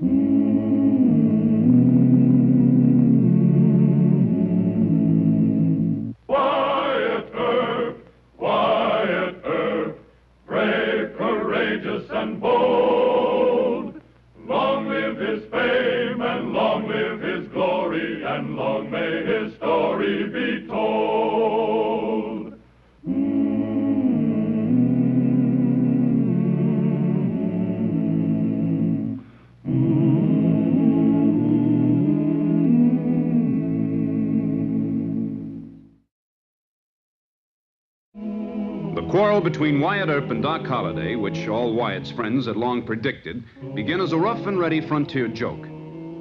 Wyatt Earp, brave, courageous, and bold. Long live his fame, and long live his glory, and long may his story be told. The quarrel between Wyatt Earp and Doc Holliday, which all Wyatt's friends had long predicted, began as a rough and ready frontier joke.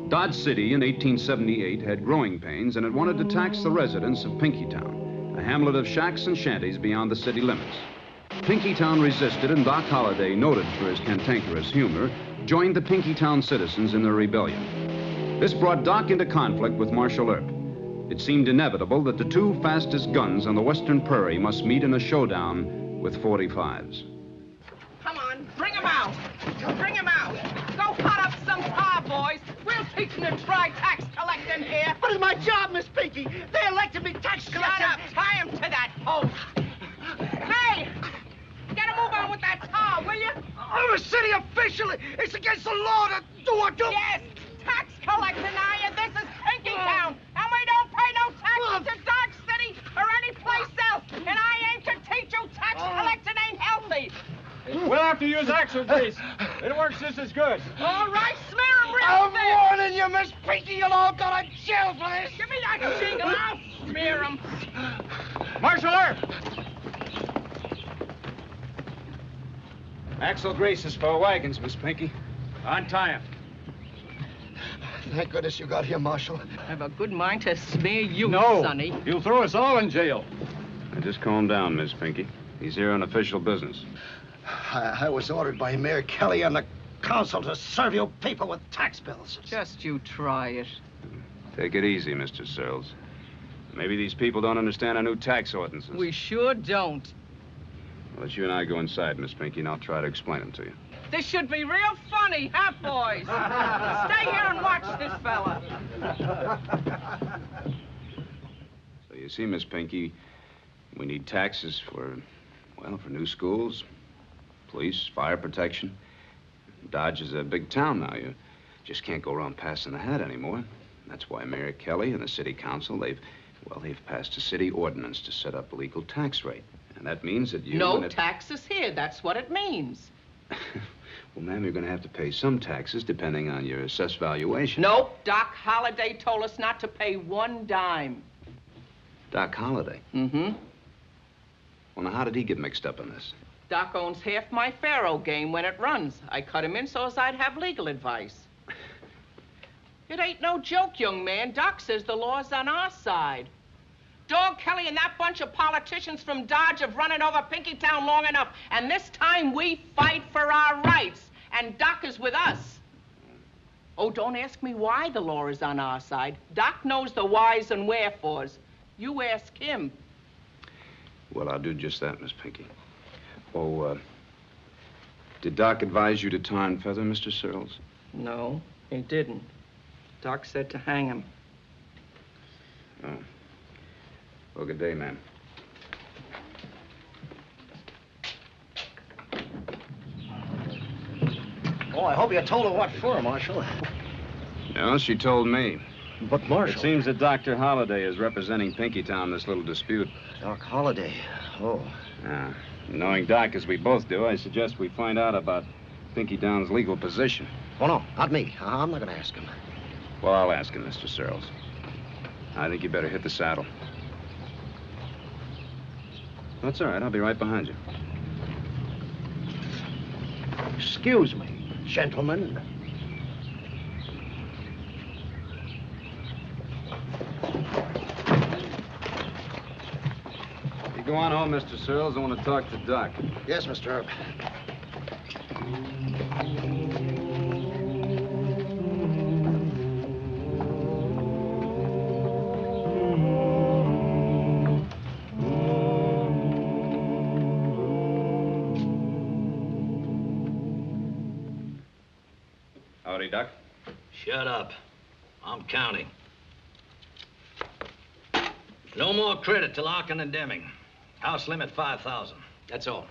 Dodge City in 1878 had growing pains and it wanted to tax the residents of Pinkytown, a hamlet of shacks and shanties beyond the city limits. Pinkytown resisted, and Doc Holliday, noted for his cantankerous humor, joined the Pinkytown citizens in their rebellion. This brought Doc into conflict with Marshal Earp. It seemed inevitable that the two fastest guns on the western prairie must meet in a showdown with .45s. Come on, bring him out. Bring him out. Go cut up some tar, boys. We'll teach them to try tax collecting here. But it's my job, Miss Pinky. They elected me tax collector. Shut up. Tie him to that post. Hey, get a move on with that tar, will you? I'm a city official. It's against the law to do what do. Yes, tax collecting, are you? This is Pinkytown, and we don't pay no taxes to Dodge City or any place else. And I aim to teach you tax collecting ain't healthy. We'll have to use axle grease. It works just as good. All right, smear him real I'm thick. warning you, Miss Pinky. You'll all go to jail for this. Give me that shingle. I'll smear him. Marshal Earp! Axle grease is for wagons, Miss Pinky. Untie him. Thank goodness you got here, Marshal. I have a good mind to smear you, No. Sonny. You'll throw us all in jail. Now, just calm down, Miss Pinky. He's here on official business. I was ordered by Mayor Kelly and the council to serve you people with tax bills. Just you try it. Take it easy, Mr. Searles. Maybe these people don't understand our new tax ordinances. We sure don't. Well, let you and I go inside, Miss Pinky, and I'll try to explain them to you. This should be real funny, huh, boys? Stay here and watch this fella. So you see, Miss Pinky, we need taxes for, well, for new schools, police, fire protection. Dodge is a big town now. You just can't go around passing the hat anymore. That's why Mayor Kelly and the city council, they've passed a city ordinance to set up a legal tax rate. And that means that you... No taxes here, that's what it means. Well, ma'am, you're going to have to pay some taxes depending on your assessed valuation. Nope, Doc Holliday told us not to pay one dime. Doc Holliday? Mm-hmm. Well, now, how did he get mixed up in this? Doc owns half my faro game when it runs. I cut him in so as I'd have legal advice. It ain't no joke, young man. Doc says the law's on our side. Dog Kelly and that bunch of politicians from Dodge have run it over Pinkytown long enough, and this time we fight for our rights, and Doc is with us. Oh, don't ask me why the law is on our side. Doc knows the whys and wherefores. You ask him. Well, I'll do just that, Miss Pinky. Oh, did Doc advise you to tar and feather, Mr. Searles? No, he didn't. Doc said to hang him. Oh. Well, good day, ma'am. Oh, I hope you told her what for, Marshal. No, she told me. But, Marshal... It seems that Dr. Holliday is representing Pinkytown in this little dispute. Doc Holliday. Oh. Now, knowing Doc as we both do, I suggest we find out about Pinkytown's legal position. Oh, no, not me. I'm not going to ask him. Well, I'll ask him, Mr. Searles. I think you better hit the saddle. That's all right. I'll be right behind you. Excuse me, gentlemen. You go on home, Mr. Searles. I want to talk to Doc. Yes, Mr. Earp. Howdy, Doc. Shut up. I'm counting. No more credit to Larkin and Deming. House limit 5,000. That's all.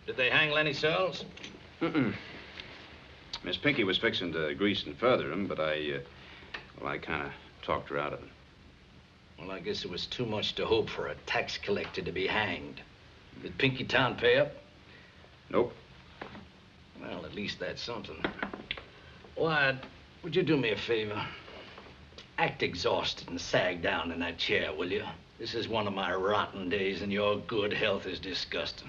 Did they hang Lenny Searles? Mm-mm. Miss Pinky was fixing to grease and further him, but I kind of talked her out of it. Well, I guess it was too much to hope for a tax collector to be hanged. Did Pinkytown pay up? Nope. Well, at least that's something. Wyatt, would you do me a favor? Act exhausted and sag down in that chair, will you? This is one of my rotten days, and your good health is disgusting.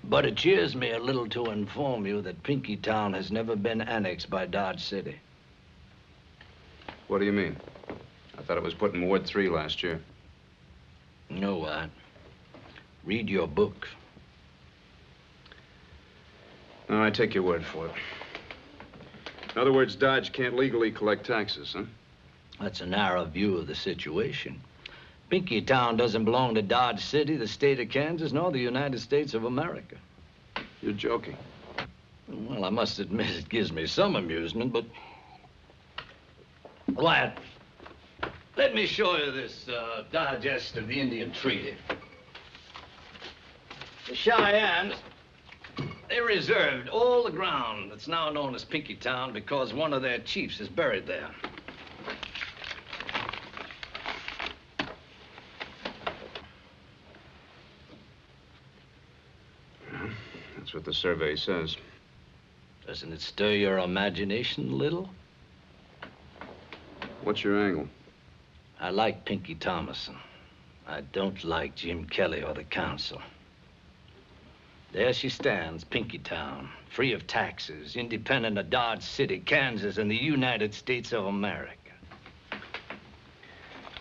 But it cheers me a little to inform you that Pinkytown has never been annexed by Dodge City. What do you mean? I thought it was put in Ward 3 last year. No, Wyatt. Read your book. No, I take your word for it. In other words, Dodge can't legally collect taxes, huh? That's a narrow view of the situation. Pinkytown doesn't belong to Dodge City, the state of Kansas, nor the United States of America. You're joking. Well, I must admit it gives me some amusement, but... Wyatt, let me show you this digest of the Indian Treaty. The Cheyennes, they reserved all the ground that's now known as Pinkytown because one of their chiefs is buried there. That's what the survey says. Doesn't it stir your imagination a little? What's your angle? I like Pinky Thomason. I don't like Jim Kelly or the council. There she stands, Pinkytown, free of taxes, independent of Dodge City, Kansas, and the United States of America.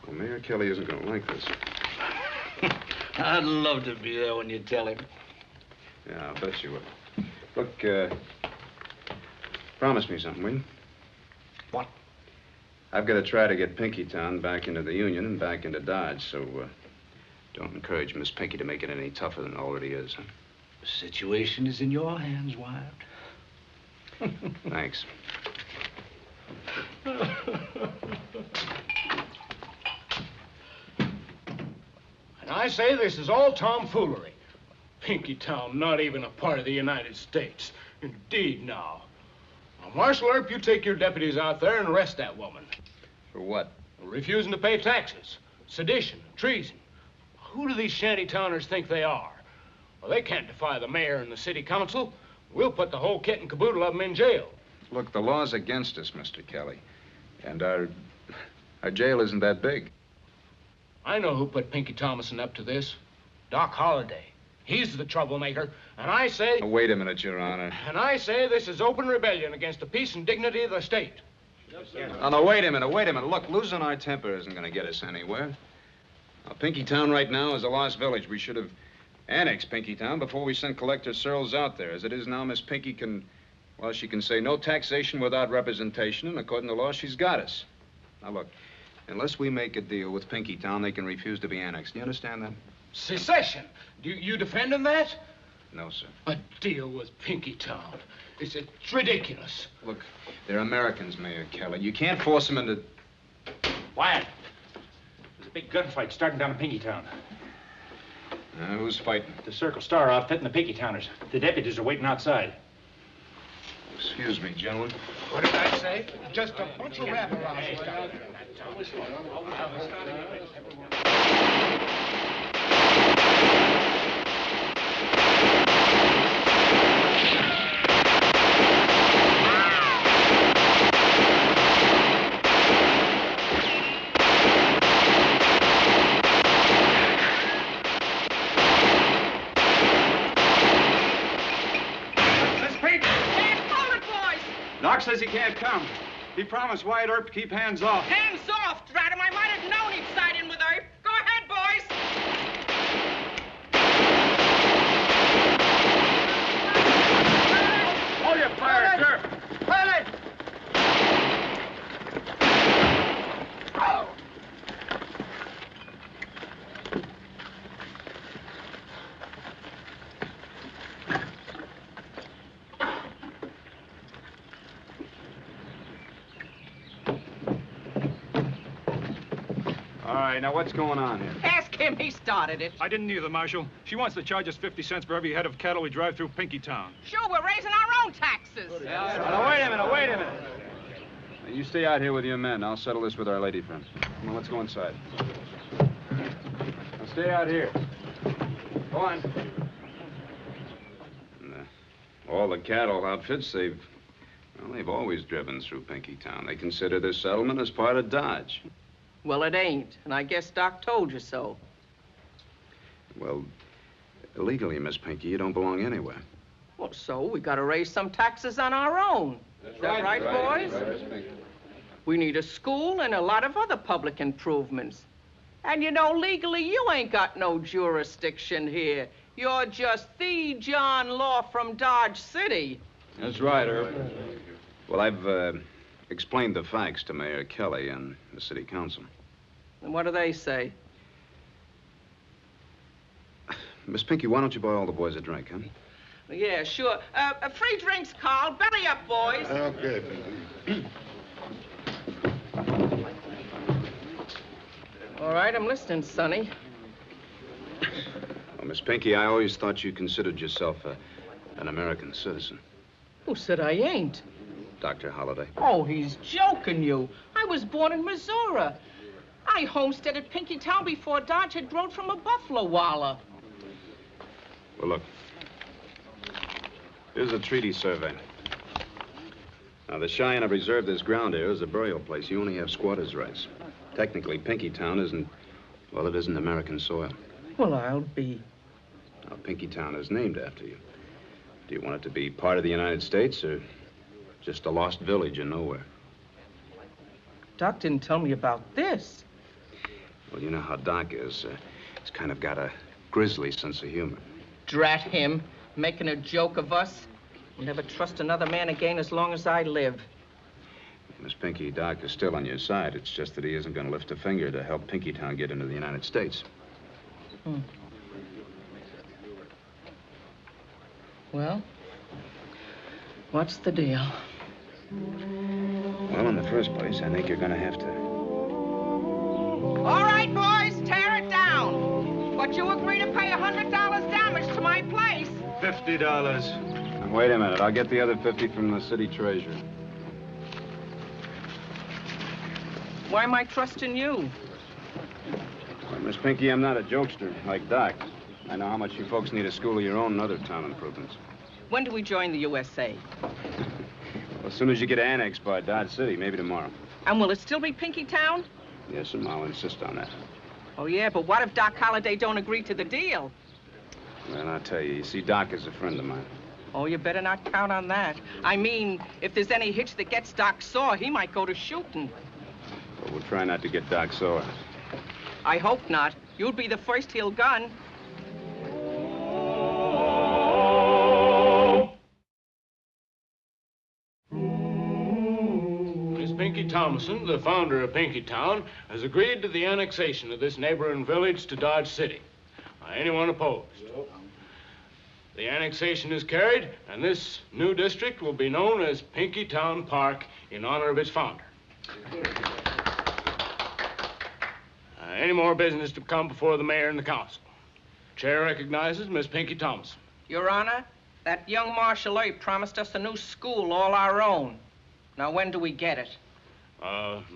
Well, Mayor Kelly isn't going to like this. I'd love to be there when you tell him. Yeah, I'll bet you would. Look, promise me something, will you? What? I've got to try to get Pinkytown back into the Union and back into Dodge, so don't encourage Miss Pinky to make it any tougher than it already is, huh? The situation is in your hands, Wyatt. Thanks. And I say this is all tomfoolery. Pinkytown, not even a part of the United States. Indeed, now. Now, Marshal Earp, you take your deputies out there and arrest that woman. For what? Refusing to pay taxes, sedition, treason. Who do these shantytowners think they are? Well, they can't defy the mayor and the city council. We'll put the whole kit and caboodle of them in jail. Look, the law's against us, Mr. Kelly. And our jail isn't that big. I know who put Pinky Thomason up to this. Doc Holliday. He's the troublemaker, and I say... Oh, wait a minute, Your Honor. And I say this is open rebellion against the peace and dignity of the state. Oh, no, wait a minute. Look, losing our temper isn't going to get us anywhere. Now, Pinkytown right now is a lost village. We should have annexed Pinkytown before we sent Collector Searles out there. As it is now, Miss Pinky can, well, she can say no taxation without representation, and according to law, she's got us. Now, look, unless we make a deal with Pinkytown, they can refuse to be annexed. Do you understand that? Secession. Do you defending that? No, sir. A deal with Pinkytown. It's ridiculous. Look, they're Americans, Mayor Kelly. You can't force them into... Wyatt, there's a big gunfight starting down in Pinkytown. Who's fighting? The Circle Star outfit and the Pinkytowners. The deputies are waiting outside. Excuse me, gentlemen. What did I say? Just a bunch of rabble-rousers. Doc says he can't come. He promised Wyatt Earp to keep hands off. Hands off, drat him. I might have known he'd side in with Earp. Go ahead, boys. Hold your fire, Earp. Pilot! All right, now what's going on here? Ask him. He started it. I didn't either, Marshal. She wants to charge us 50 cents for every head of cattle we drive through Pinkytown. Sure, we're raising our own taxes. Now, wait a minute. Now, you stay out here with your men. I'll settle this with our lady friend. Come on, let's go inside. Now, stay out here. Go on. All the cattle outfits, they've always driven through Pinkytown. They consider this settlement as part of Dodge. Well, it ain't, and I guess Doc told you so. Well, illegally, Miss Pinky, you don't belong anywhere. Well, so we gotta raise some taxes on our own. Is that right, boys? Right. We need a school and a lot of other public improvements. And you know, legally, you ain't got no jurisdiction here. You're just the John Law from Dodge City. That's right, Earp. Well, I've explained the facts to Mayor Kelly and the city council. And what do they say? Miss Pinky, why don't you buy all the boys a drink, huh? Yeah, sure. Free drinks, Carl. Belly up, boys. Okay, Pinky. All right, I'm listening, Sonny. Well, Miss Pinky, I always thought you considered yourself an American citizen. Who said I ain't? Dr. Holliday. Oh, he's joking you. I was born in Missouri. I homesteaded Pinkytown before Dodge had grown from a buffalo wallah. Well, look. Here's a treaty survey. Now, the Cheyenne have reserved this ground here as a burial place. You only have squatters' rights. Technically, Pinkytown isn't, well, it isn't American soil. Well, I'll be. Now, Pinkytown is named after you. Do you want it to be part of the United States or just a lost village in nowhere? Doc didn't tell me about this. Well, you know how Doc is. He's kind of got a grisly sense of humor. Drat him, making a joke of us. I'll never trust another man again as long as I live. Miss Pinky, Doc is still on your side. It's just that he isn't going to lift a finger to help Pinkytown get into the United States. Well, what's the deal? Well, in the first place, I think you're going to have to... All right, boys, tear it down. But you agree to pay $100 damage to my place. $50. Now, wait a minute. I'll get the other 50 from the city treasurer. Why am I trusting you? Well, Miss Pinky, I'm not a jokester like Doc. I know how much you folks need a school of your own and other town improvements. When do we join the USA? Well, as soon as you get annexed by Dodge City, maybe tomorrow. And will it still be Pinkytown? Yes, ma'am, I'll insist on that. Oh, yeah, but what if Doc Holliday don't agree to the deal? Well, I'll tell you see, Doc is a friend of mine. Oh, you better not count on that. I mean, if there's any hitch that gets Doc sore, he might go to shooting. But we'll try not to get Doc sore. I hope not. You'll be the first he'll gun. Pinky Thomason, the founder of Pinkytown, has agreed to the annexation of this neighboring village to Dodge City. Anyone opposed? Nope. The annexation is carried, and this new district will be known as Pinkytown Park in honor of its founder. Any more business to come before the mayor and the council? Chair recognizes Miss Pinky Thomason. Your Honor, that young Marshal Earp promised us a new school all our own. Now, when do we get it?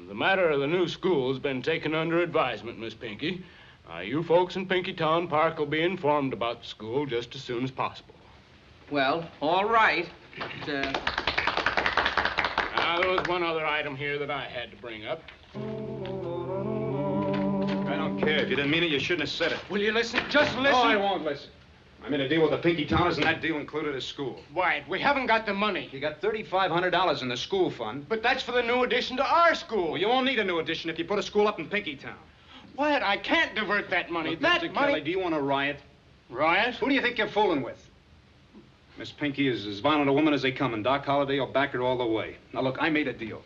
The matter of the new school has been taken under advisement, Miss Pinky. You folks in Pinkytown Park will be informed about the school just as soon as possible. Well, all right. Now, there was one other item here that I had to bring up. I don't care. If you didn't mean it, you shouldn't have said it. Will you listen? Just listen. No, I won't listen. I'm in a deal with the Pinkytowners, and that deal included a school. Wyatt, we haven't got the money. You got $3,500 in the school fund. But that's for the new addition to our school. Well, you won't need a new addition if you put a school up in Pinkytown. Wyatt, I can't divert that money. Look, that Mr. money... Kelly, do you want to riot? Riot? Who do you think you're fooling with? Miss Pinky is as violent a woman as they come, and Doc Holliday will back her all the way. Now, look, I made a deal.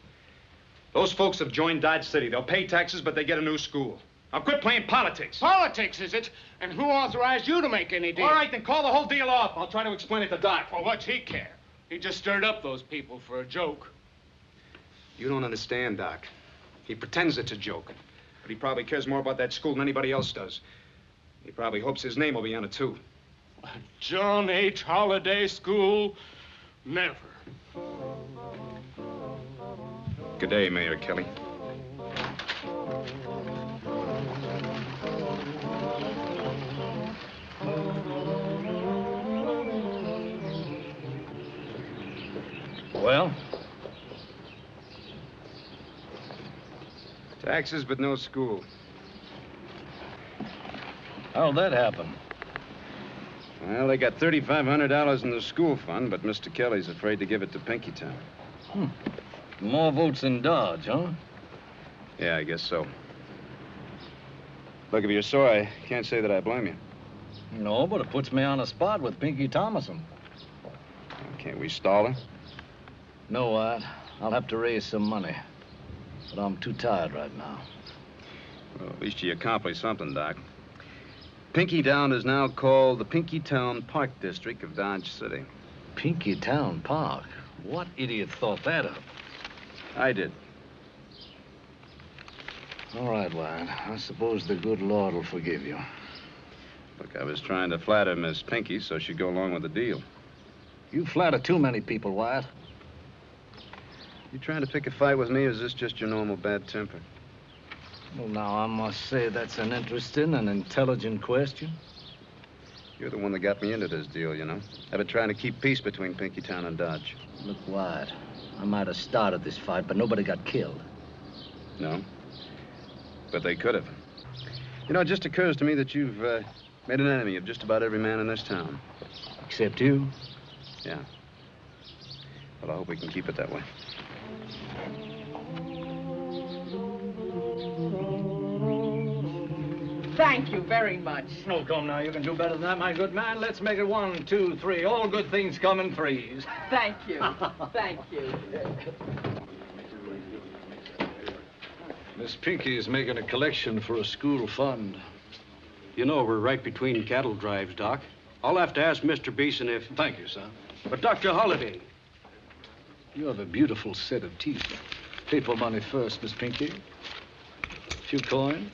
Those folks have joined Dodge City. They'll pay taxes, but they get a new school. Now, quit playing politics. Politics, is it? And who authorized you to make any deal? All right, then call the whole deal off. I'll try to explain it to Doc. Well, what's he care? He just stirred up those people for a joke. You don't understand, Doc. He pretends it's a joke. But he probably cares more about that school than anybody else does. He probably hopes his name will be on it, too. John H. Holiday School? Never. Good day, Mayor Kelly. Well? Taxes, but no school. How'd that happen? Well, they got $3,500 in the school fund, but Mr. Kelly's afraid to give it to Pinkytown. More votes than Dodge, huh? Yeah, I guess so. Look, if you're sore, I can't say that I blame you. No, but it puts me on the spot with Pinky Thomason. Can't we stall her? No, Wyatt. I'll have to raise some money. But I'm too tired right now. Well, at least you accomplished something, Doc. Pinkytown is now called the Pinkytown Park District of Dodge City. Pinkytown Park? What idiot thought that up? I did. All right, Wyatt. I suppose the good Lord will forgive you. Look, I was trying to flatter Miss Pinky so she'd go along with the deal. You flatter too many people, Wyatt. You trying to pick a fight with me, or is this just your normal bad temper? Well, now, I must say that's an interesting and intelligent question. You're the one that got me into this deal, you know. I've been trying to keep peace between Pinkytown and Dodge. Look, Wyatt, I might have started this fight, but nobody got killed. No? But they could have. You know, it just occurs to me that you've made an enemy of just about every man in this town. Except you. Yeah. Well, I hope we can keep it that way. Thank you very much. Oh, come now. You can do better than that, my good man. Let's make it 1, 2, 3. All good things come in threes. Thank you. Thank you. Miss Pinky is making a collection for a school fund. You know, we're right between cattle drives, Doc. I'll have to ask Mr. Beeson if... Thank you, son. But Dr. Holliday... You have a beautiful set of teeth. Paper money first, Miss Pinky. A few coins.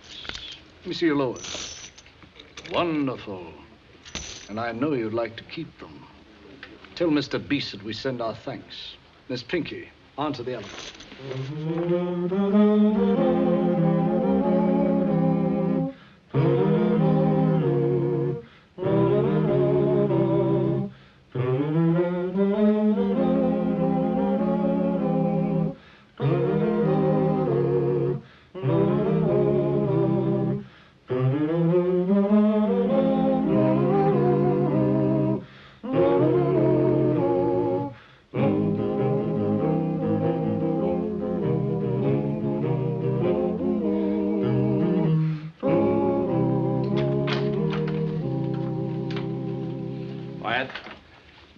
Let me see your lowers. Wonderful. And I know you'd like to keep them. Tell Mr. Beeson we send our thanks. Miss Pinky, on to the elephant.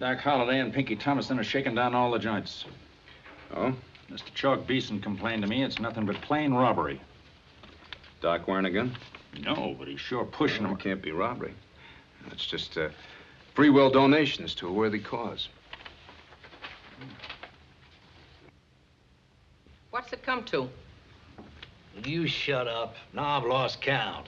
Doc Holliday and Pinky Thomason are shaking down all the joints. Oh? Mr. Chalk Beeson complained to me it's nothing but plain robbery. Doc wearing a gun? No, but he's sure pushing them. It can't be robbery. It's just free will donations to a worthy cause. What's it come to? Will you shut up? Now I've lost count.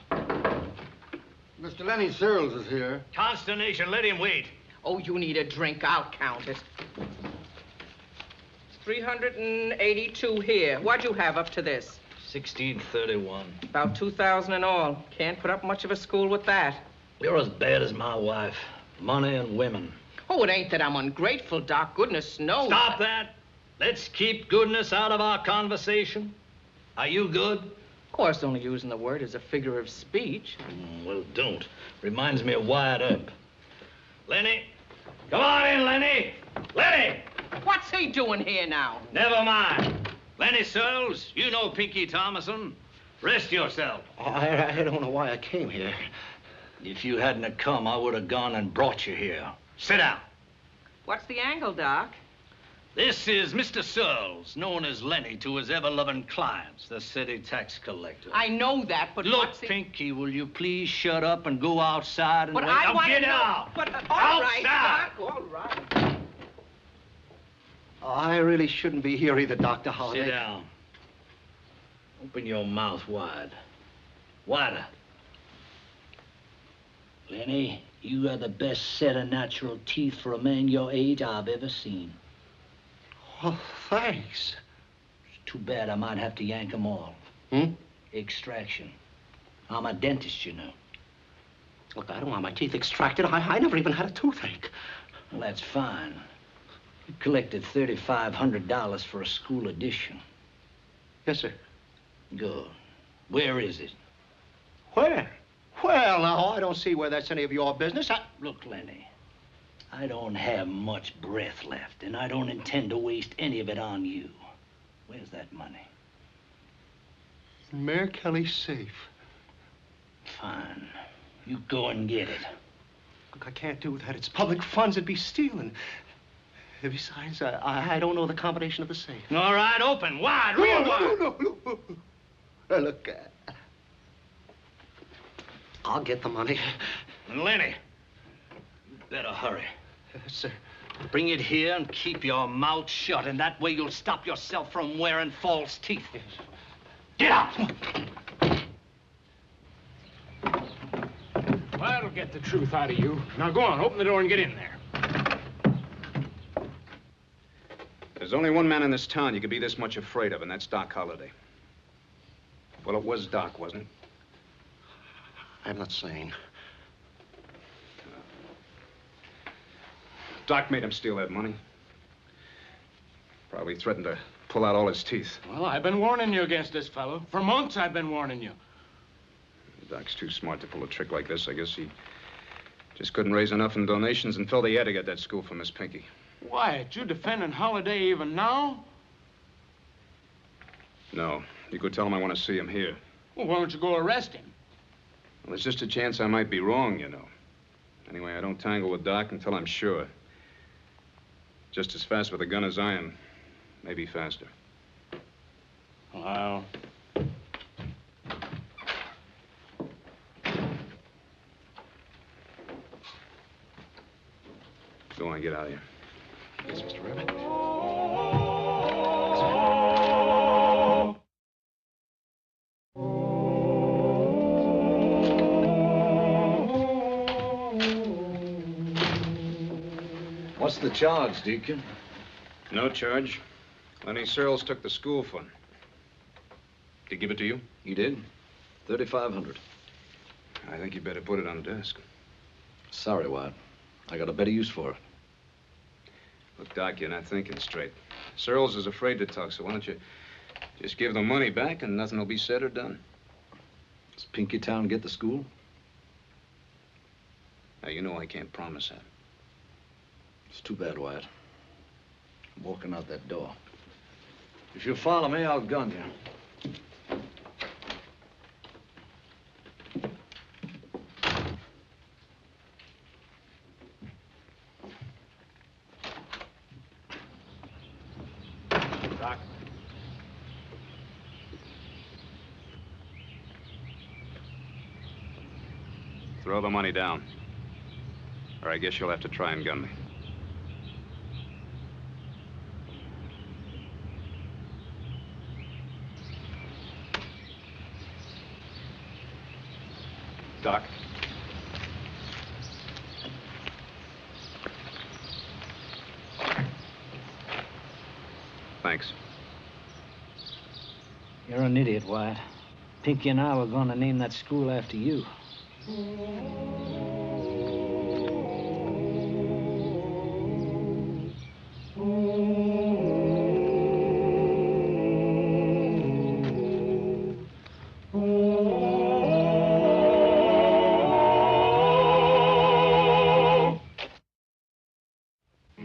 Mr. Lenny Searles is here. Consternation, let him wait. Oh, you need a drink. I'll count it. It's 382 here. What'd you have up to this? 1631. About 2,000 in all. Can't put up much of a school with that. You're as bad as my wife. Money and women. Oh, it ain't that I'm ungrateful, Doc. Goodness knows. Stop that. Let's keep goodness out of our conversation. Are you good? Of course, only using the word as a figure of speech. Well, don't. Reminds me of Wyatt Earp. Lenny. Come on in, Lenny. Lenny! What's he doing here now? Never mind. Lenny Searles, you know Pinky Thomason. Rest yourself. I don't know why I came here. If you hadn't have come, I would have gone and brought you here. Sit down. What's the angle, Doc? This is Mr. Searles, known as Lenny to his ever-loving clients, the city tax collector. I know that, but Look, what's the... Pinky, will you please shut up and go outside and But wait? I Now want get to know... out! But, all right, Outside! Doc, all right. I really shouldn't be here either, Dr. Holliday. Sit down. Open your mouth wide. Water. Lenny, you are the best set of natural teeth for a man your age I've ever seen. Oh, thanks. It's too bad I might have to yank them all. Extraction. I'm a dentist, you know. Look, I don't want my teeth extracted. I never even had a toothache. Well, that's fine. You collected $3,500 for a school edition. Yes, sir. Good. Where is it? Where? Well, now, I don't see where that's any of your business. Look, Lenny, I don't have much breath left, and I don't intend to waste any of it on you. Where's that money? Mayor Kelly's safe. Fine. You go and get it. Look, I can't do that. It's public funds. It'd be stealing. Besides, I don't know the combination of the safe. All right, open wide, real wide. No. Look, I'll get the money. And Lenny, you better hurry. Yes, sir. Bring it here and keep your mouth shut, and that way you'll stop yourself from wearing false teeth. Yes. Get out! Well, that'll get the truth out of you. Now go on, open the door and get in there. There's only one man in this town you could be this much afraid of, and that's Doc Holliday. Well, it was Doc, wasn't it? I'm not sane. Doc made him steal that money. Probably threatened to pull out all his teeth. Well, I've been warning you against this fellow. For months, I've been warning you. Doc's too smart to pull a trick like this. I guess he just couldn't raise enough in donations and felt he had to get that school for Miss Pinky. Wyatt, you defending Holiday even now? No. You could tell him I want to see him here. Well, why don't you go arrest him? Well, there's just a chance I might be wrong, you know. Anyway, I don't tangle with Doc until I'm sure. Just as fast with a gun as I am. Maybe faster. Wow. Go on, get out of here. Yes, Mr. Rabbit. What's the charge, Deacon? No charge. Lenny Searles took the school fund. Did he give it to you? He did. $3,500. I think you better put it on the desk. Sorry, Wyatt. I got a better use for it. Look, Doc, you're not thinking straight. Searles is afraid to talk, so why don't you just give the money back and nothing will be said or done. Does Pinkytown get the school? Now, you know I can't promise that. It's too bad, Wyatt. I'm walking out that door. If you follow me, I'll gun you. Doc. Throw the money down. Or I guess you'll have to try and gun me. Doc. Thanks. You're an idiot, Wyatt. Pinky and I were going to name that school after you.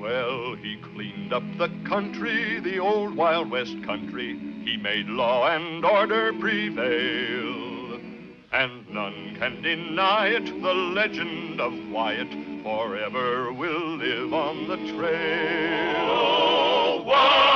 Well, he cleaned up the country, the old Wild West country. He made law and order prevail. And none can deny it, the legend of Wyatt forever will live on the trail. Oh, Wyatt!